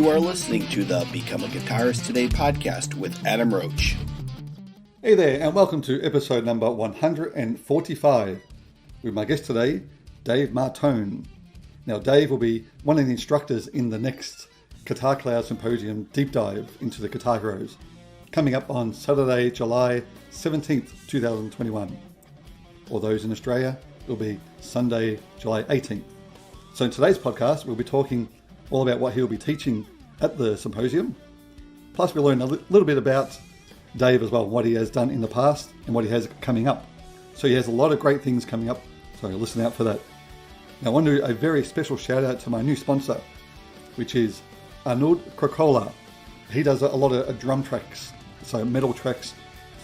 You are listening to the Become a Guitarist Today podcast with Adam Roach. Hey there, and welcome to episode number 145 with my guest today, Dave Martone. Now, Dave will be one of the instructors in the next Guitar Cloud Symposium deep dive into the Guitar Heroes, coming up on Saturday, July 17th, 2021. For those in Australia, it will be Sunday, July 18th. So in today's podcast, we'll be talking all about what he'll be teaching at the symposium. Plus, we'll learn a little bit about Dave as well, what he has done in the past and what he has coming up. So he has a lot of great things coming up, so listen out for that. Now I want to do a very special shout out to my new sponsor, which is Arnaud Krakowka. He does a lot of drum tracks, so metal tracks.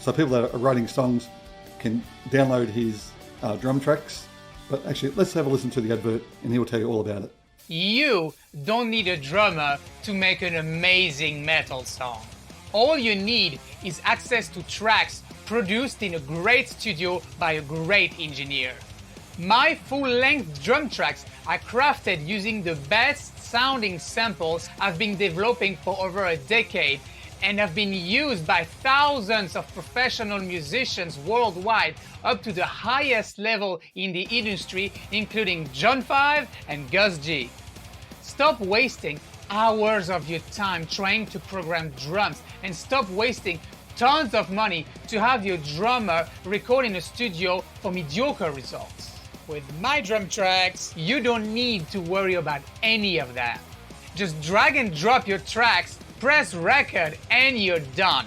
So people that are writing songs can download his drum tracks. But actually, let's have a listen to the advert and he will tell you all about it. You don't need a drummer to make an amazing metal song. All you need is access to tracks produced in a great studio by a great engineer. My full-length drum tracks are crafted using the best sounding samples I've been developing for over a decade and have been used by thousands of professional musicians worldwide up to the highest level in the industry, including John 5 and Gus G. Stop wasting hours of your time trying to program drums and stop wasting tons of money to have your drummer record in a studio for mediocre results. With my drum tracks, you don't need to worry about any of that. Just drag and drop your tracks, press record, and you're done.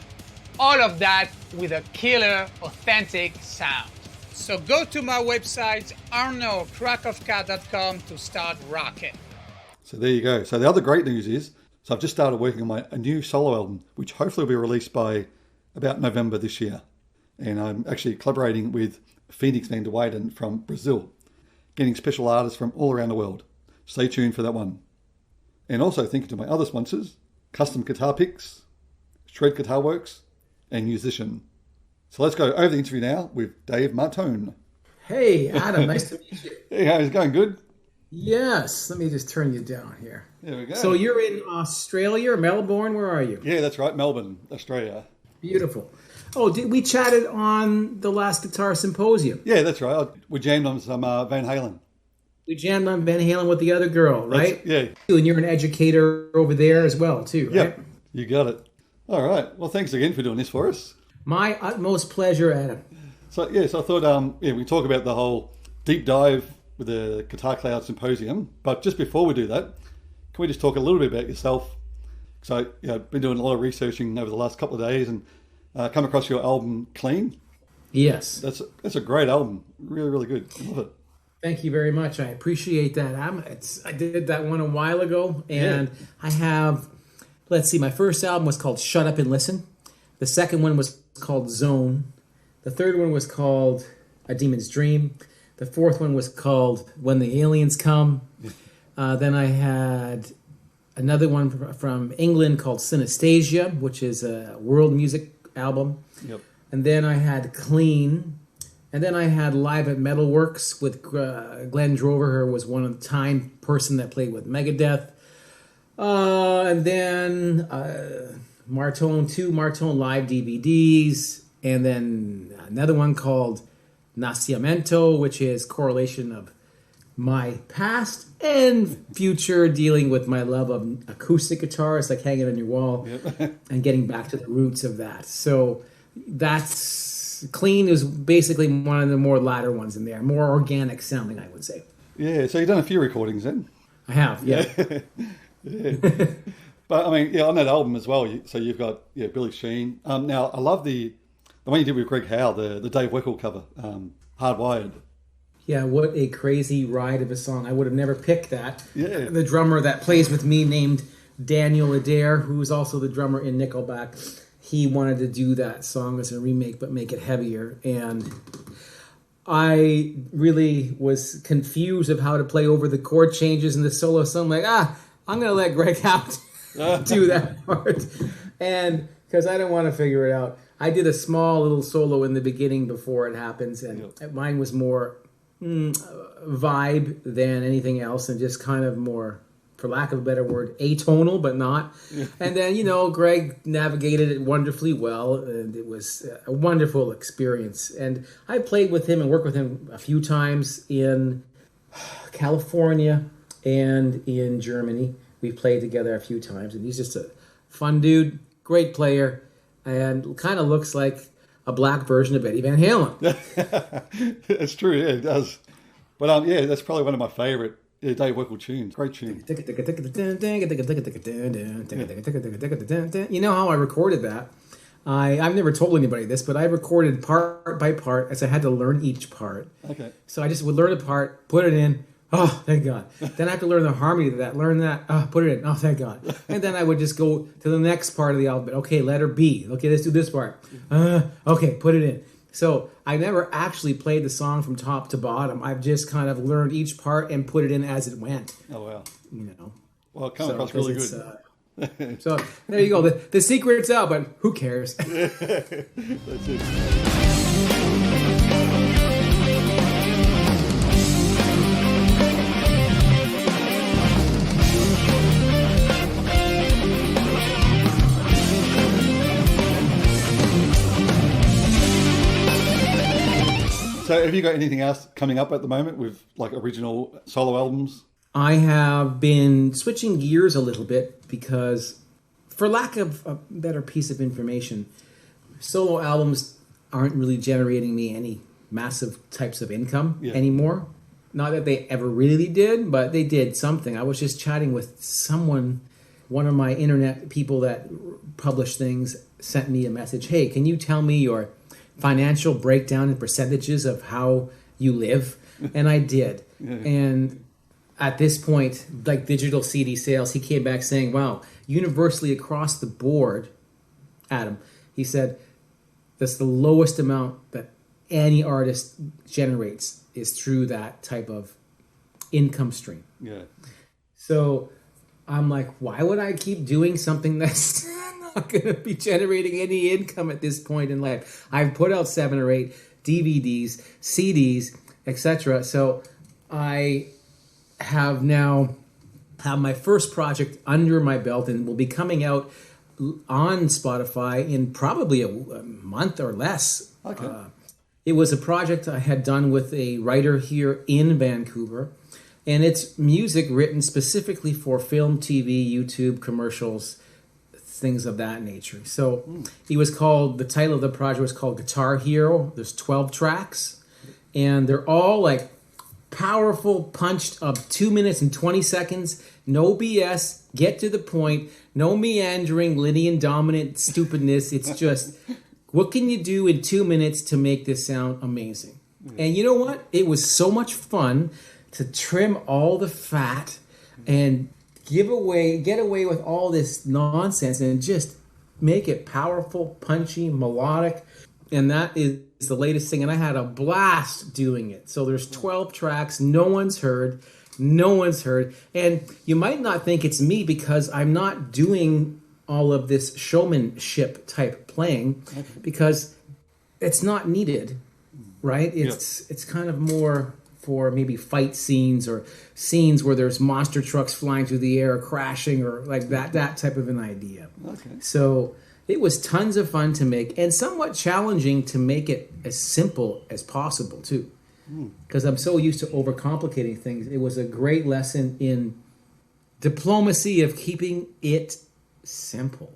All of that with a killer, authentic sound. So go to my website, arnaudkrakowka.com to start rocking. So there you go. So the other great news is, so I've just started working on a new solo album, which hopefully will be released by about November this year. And I'm actually collaborating with Phoenix van der Weyden from Brazil, getting special artists from all around the world. Stay tuned for that one. And also thinking to my other sponsors, Custom Guitar Picks, Shred Guitar Worx, and Musician. So let's go over the interview now with Dave Martone. Hey, Adam, nice to meet you. Hey, how's it going? Good? Yes, let me just turn you down here. There we go. So you're in Australia, Melbourne, where are you? Yeah, that's right, Melbourne, Australia. Beautiful. Oh, we chatted on the last Guitar Symposium. Yeah, that's right. We jammed on some Van Halen. We jammed on Van Halen with the other girl, right? Yeah. And you're an educator over there as well, too, right? Yep, you got it. All right. Well, thanks again for doing this for us. My utmost pleasure, Adam. So I thought we talk about the whole deep dive with the Guitar Cloud Symposium. But just before we do that, can we just talk a little bit about yourself? So I've been doing a lot of researching over the last couple of days and come across your album, Clean. Yes. That's a great album. Really, really good. I love it. Thank you very much. I appreciate that, Adam. I did that one a while ago, and yeah. I have, let's see, my first album was called Shut Up and Listen. The second one was called Zone. The third one was called A Demon's Dream. The fourth one was called When the Aliens Come. Then I had another one from England called Synesthesia, which is a world music album. Yep. And then I had Clean. And then I had Live at Metal Worx with Glenn Drover, who was one of the time person that played with Megadeth. And then Martone, 2 Martone live DVDs. And then another one called Nacimiento, which is correlation of my past and future dealing with my love of acoustic guitars, like hanging on your wall, and getting back to the roots of that. So that's... Clean is basically one of the more latter ones in there, more organic sounding, I would say. Yeah, so you've done a few recordings then? I have, yeah. Yeah. But I mean, on that album as well, so you've got Billy Sheen. Now, I love the one you did with Greg Howe, the Dave Weckl cover, Hardwired. Yeah, what a crazy ride of a song. I would have never picked that. Yeah. The drummer that plays with me named Daniel Adair, who is also the drummer in Nickelback, he wanted to do that song as a remake, but make it heavier. And I really was confused of how to play over the chord changes in the solo. So I'm like, I'm going to let Greg Howe do that part. And because I don't want to figure it out. I did a small little solo in the beginning before it happens. And mine was more vibe than anything else. And just kind of more for lack of a better word, atonal, but not. Yeah. And then, Greg navigated it wonderfully well, and it was a wonderful experience. And I played with him and worked with him a few times in California and in Germany. We played together a few times, and he's just a fun dude, great player, and kind of looks like a black version of Eddie Van Halen. It's true, yeah, it does. But that's probably one of my favorite Dave Weckl tunes. Great tune. You know how I recorded that? I've never told anybody this, but I recorded part by part as I had to learn each part. Okay. So I just would learn a part, put it in. Oh, thank God. Then I have to learn the harmony to that. Learn that. Oh, put it in. Oh, thank God. And then I would just go to the next part of the alphabet. Okay, letter B. Okay, let's do this part. Okay, put it in. So I never actually played the song from top to bottom. I've just kind of learned each part and put it in as it went. Oh, wow. Well, it comes across really good. So there you go. The secret's out, but who cares? That's it. So have you got anything else coming up at the moment with like original solo albums? I have been switching gears a little bit because, for lack of a better piece of information, solo albums aren't really generating me any massive types of income anymore. Not that they ever really did, but they did something. I was just chatting with someone, one of my internet people that publish things sent me a message. Hey, can you tell me your financial breakdown and percentages of how you live? And I did. And at this point, like digital CD sales, he came back saying, wow, universally across the board, Adam, he said, that's the lowest amount that any artist generates is through that type of income stream. Yeah. So I'm like, why would I keep doing something that's not going to be generating any income at this point in life? I've put out 7 or 8 DVDs, CDs, etc. So I have my first project under my belt and will be coming out on Spotify in probably a month or less. Okay. It was a project I had done with a writer here in Vancouver, and it's music written specifically for film, TV, YouTube, commercials, things of that nature. So the title of the project was called Guitar Hero. There's 12 tracks, and they're all like powerful, punched up 2 minutes and 20 seconds. No BS, get to the point, no meandering, Lydian dominant stupidness. It's just, what can you do in 2 minutes to make this sound amazing? And you know what? It was so much fun to trim all the fat and get away with all this nonsense and just make it powerful, punchy, melodic. And that is the latest thing. And I had a blast doing it. So there's 12 tracks. No one's heard. And you might not think it's me because I'm not doing all of this showmanship type playing because it's not needed, right? It's kind of more for maybe fight scenes or scenes where there's monster trucks flying through the air, crashing, or like that type of an idea. Okay. So it was tons of fun to make and somewhat challenging to make it as simple as possible too. Because I'm so used to overcomplicating things. It was a great lesson in diplomacy of keeping it simple.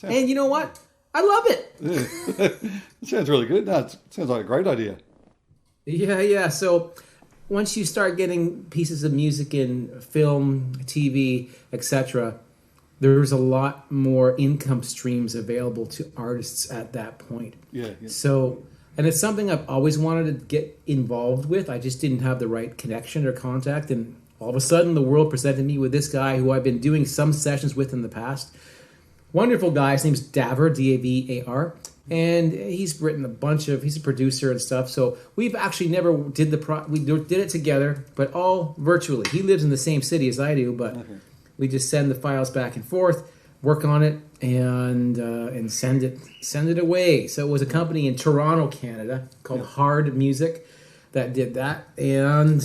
And you know what? I love it. Yeah. It sounds really good. No, it sounds like a great idea. Yeah. So once you start getting pieces of music in film, TV, etc., there's a lot more income streams available to artists at that point. Yeah. So, and it's something I've always wanted to get involved with. I just didn't have the right connection or contact. And all of a sudden, the world presented me with this guy who I've been doing some sessions with in the past. Wonderful guy. His name's Davar, Davar. And he's written he's a producer and stuff. So we've actually never we did it together, but all virtually. He lives in the same city as I do, but we just send the files back and forth, work on it, and send it away. So it was a company in Toronto, Canada called Hard Music. that did that. And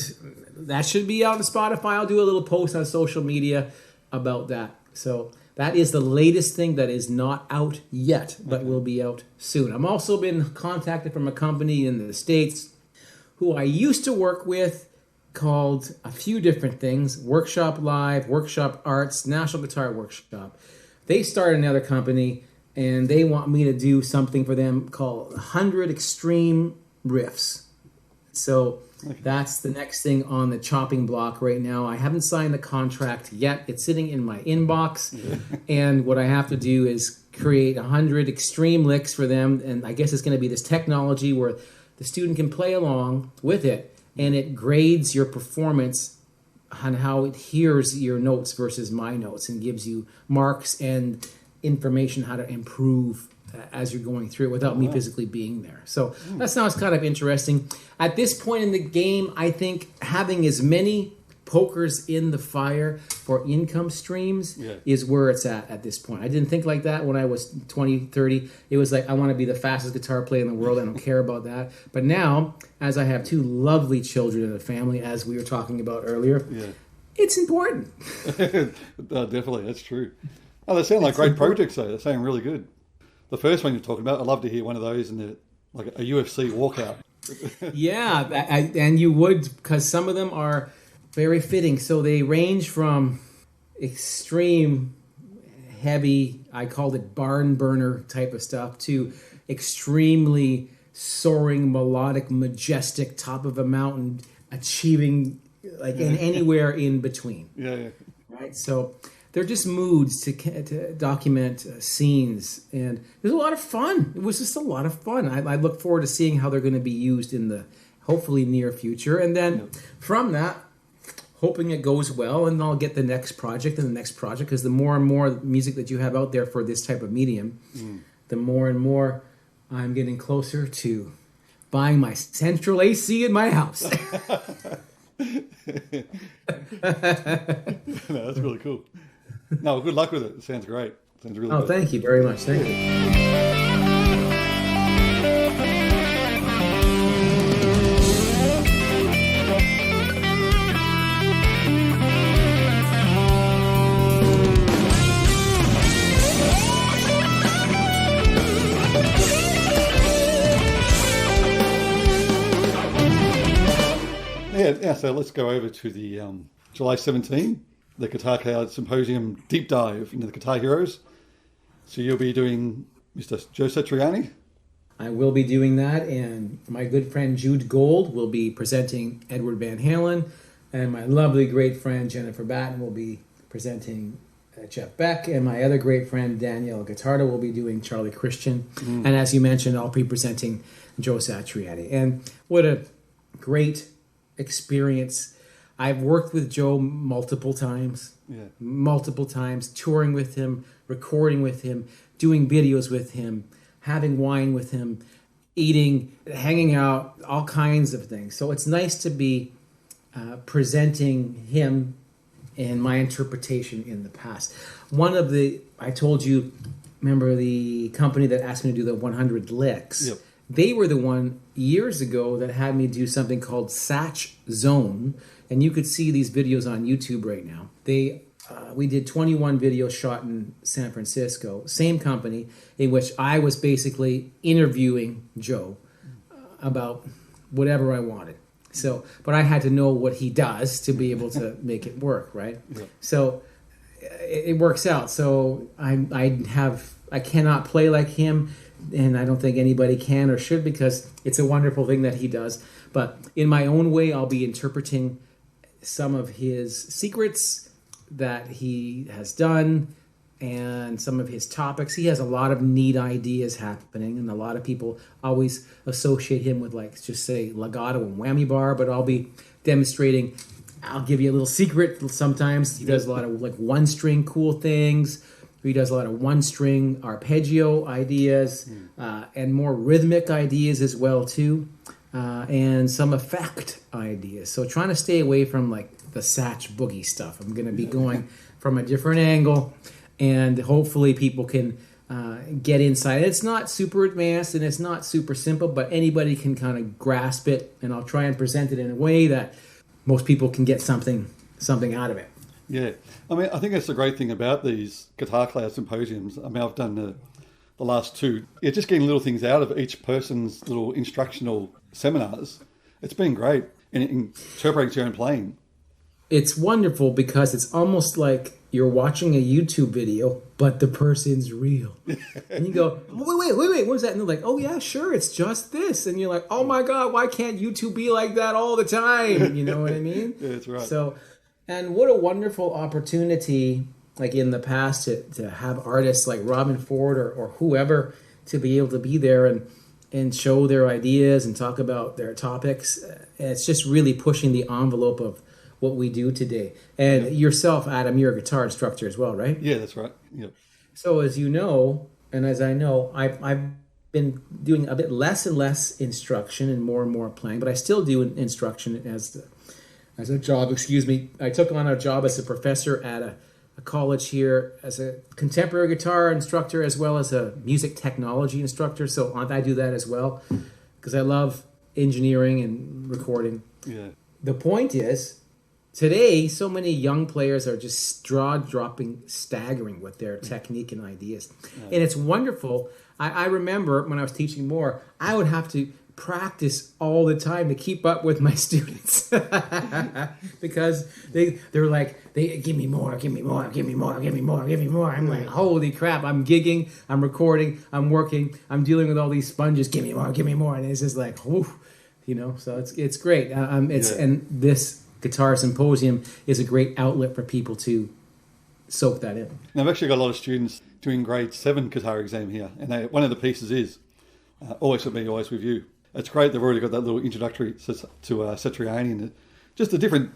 that should be out on Spotify. I'll do a little post on social media about that. So that is the latest thing that is not out yet, but will be out soon. I'm also been contacted from a company in the States who I used to work with, called a few different things: Workshop Live, Workshop Arts, National Guitar Workshop. They started another company, and they want me to do something for them called 100 Extreme Riffs. So that's the next thing on the chopping block right now. I haven't signed the contract yet. It's sitting in my inbox. And what I have to do is create 100 extreme licks for them. And I guess it's going to be this technology where the student can play along with it, and it grades your performance on how it hears your notes versus my notes, and gives you marks and information how to improve as you're going through it without me physically being there. So that sounds kind of interesting. At this point in the game, I think having as many pokers in the fire for income streams is where it's at this point. I didn't think like that when I was 20, 30. It was like, I want to be the fastest guitar player in the world. I don't care about that. But now, as I have two lovely children in the family, as we were talking about earlier, it's important. Definitely, that's true. Oh, they sound like great projects, though. They sound really good. The first one you're talking about, I'd love to hear one of those in like a UFC walkout. And you would, because some of them are very fitting. So they range from extreme heavy, I called it barn burner type of stuff, to extremely soaring, melodic, majestic, top of a mountain, achieving anywhere in between. Right? So they're just moods to document scenes, and there's a lot of fun. It was just a lot of fun. I look forward to seeing how they're going to be used in the hopefully near future, and then from that, hoping it goes well, and I'll get the next project and the next project, because the more and more music that you have out there for this type of medium, the more and more I'm getting closer to buying my central AC in my house. No, that's really cool. No, good luck with it. It sounds great. Sounds really good. Thank you very much. Thank you. Yeah, so let's go over to the July 17, the Guitar Cloud Symposium deep dive into the guitar heroes. So you'll be doing Mr. Joe Satriani? I will be doing that, and my good friend Jude Gold will be presenting Edward Van Halen, and my lovely great friend Jennifer Batten will be presenting Jeff Beck, and my other great friend Danielle Guitardo will be doing Charlie Christian. And as you mentioned, I'll be presenting Joe Satriani. And what a great experience. I've worked with Joe multiple times, touring with him, recording with him, doing videos with him, having wine with him, eating, hanging out, all kinds of things. So it's nice to be presenting him and my interpretation in the past. I told you, remember the company that asked me to do the 100 licks? Yep. They were the one years ago that had me do something called Satch Zone, and you could see these videos on YouTube right now. We did 21 videos shot in San Francisco, same company, in which I was basically interviewing Joe about whatever I wanted. So, but I had to know what he does to be able to make it work, right? Yeah. So it works out. So I cannot play like him, and I don't think anybody can or should, because it's a wonderful thing that he does. But in my own way, I'll be interpreting some of his secrets that he has done and some of his topics. He has a lot of neat ideas happening, and a lot of people always associate him with, like, just say legato and whammy bar, but I'll be demonstrating. I'll give you a little secret. Sometimes he does a lot of like one string cool things. He does a lot of one string arpeggio ideas and more rhythmic ideas as well too, and some effect ideas. So trying to stay away from like the Satch boogie stuff. I'm going to be going from a different angle, and hopefully people can get inside. It's not super advanced and it's not super simple, but anybody can kind of grasp it, and I'll try and present it in a way that most people can get something out of it. Yeah. I mean, I think that's the great thing about these Guitar Cloud Symposiums. I mean, I've done the last two. Yeah, just getting little things out of each person's little instructional seminars. It's been great in interpreting your own playing. It's wonderful because it's almost like you're watching a YouTube video, but the person's real. And you go, wait, what was that? And they're like, oh yeah, sure, it's just this. And you're like, oh my God, why can't YouTube be like that all the time? You know what I mean? Yeah, that's right. So, and what a wonderful opportunity, like in the past, to have artists like Robin Ford or whoever to be able to be there and show their ideas and talk about their topics. And it's just really pushing the envelope of what we do today. And yourself, Adam, you're a guitar instructor as well, right? Yeah, that's right. Yep. So as you know, and as I know, I've been doing a bit less and less instruction and more playing, but I still do instruction as a job. Excuse me. I took on a job as a professor at a college here as a contemporary guitar instructor as well as a music technology instructor. So I do that as well because I love engineering and recording. Yeah. The point is, today, so many young players are just jaw-dropping, staggering with their technique and ideas. Yeah. And it's wonderful. I remember when I was teaching more, I would have to practice all the time to keep up with my students because they're like, give me more. I'm like, holy crap, I'm gigging, I'm recording, I'm working, I'm dealing with all these sponges, give me more. And it's just like, whew, you know, so it's great. And this Guitar Symposium is a great outlet for people to soak that in. Now, I've actually got a lot of students doing grade 7 guitar exam here, and one of the pieces is Always With Me, Always With You. It's great they've already got that little introductory to Satriani and just the different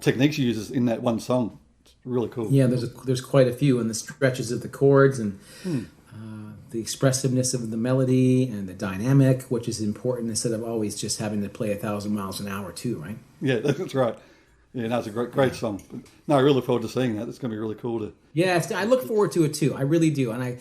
techniques he uses in that one song. It's really cool. Yeah, there's quite a few, and the stretches of the chords and the expressiveness of the melody and the dynamic, which is important instead of always just having to play 1,000 miles an hour too, right? Yeah, that's right. Yeah, no, it's a great song. No, I really look forward to seeing that. It's going to be really cool to... Yeah, I look forward to it too. I really do. And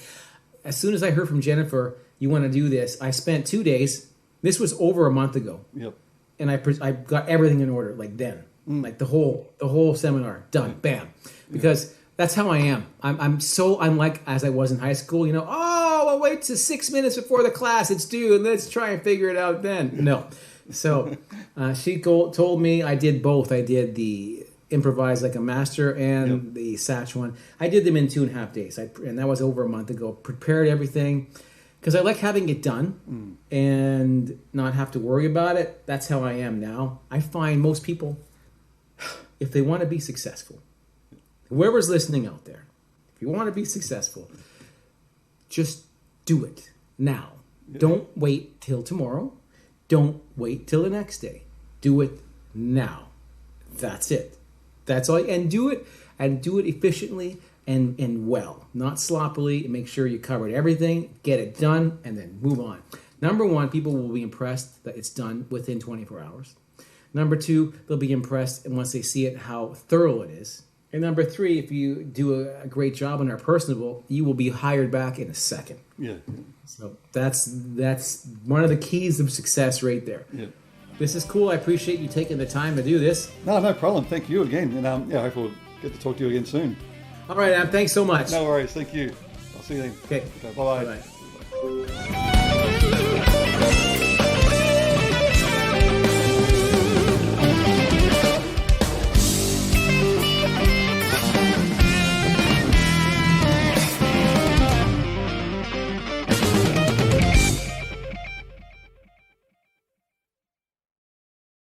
as soon as I heard from Jennifer, you want to do this, I spent 2 days. This was over a month ago. Yep. And I got everything in order, like then. Like the whole seminar, done, bam. Because that's how I am. I'm so unlike as I was in high school, you know, I'll wait to 6 minutes before the class it's due and let's try and figure it out then. No. So she told me I did both. I did the Improvise Like a Master and the Satch one. I did them in 2.5 days. And that was over a month ago. Prepared everything because I like having it done and not have to worry about it. That's how I am now. I find most people, if they want to be successful, whoever's listening out there, if you want to be successful, just do it now. Yeah. Don't wait till tomorrow. Don't wait till the next day. Do it now. That's it. That's all. And do it efficiently and well, not sloppily. And make sure you covered everything, get it done, and then move on. Number one, people will be impressed that it's done within 24 hours. Number two, they'll be impressed, and once they see it, how thorough it is. And number three, if you do a great job and are personable, you will be hired back in a second. Yeah. So that's one of the keys of success right there. Yeah. This is cool. I appreciate you taking the time to do this. No problem. Thank you again. And I hope we'll get to talk to you again soon. All right, Adam. Thanks so much. No worries. Thank you. I'll see you then. Okay. Bye-bye. Bye-bye.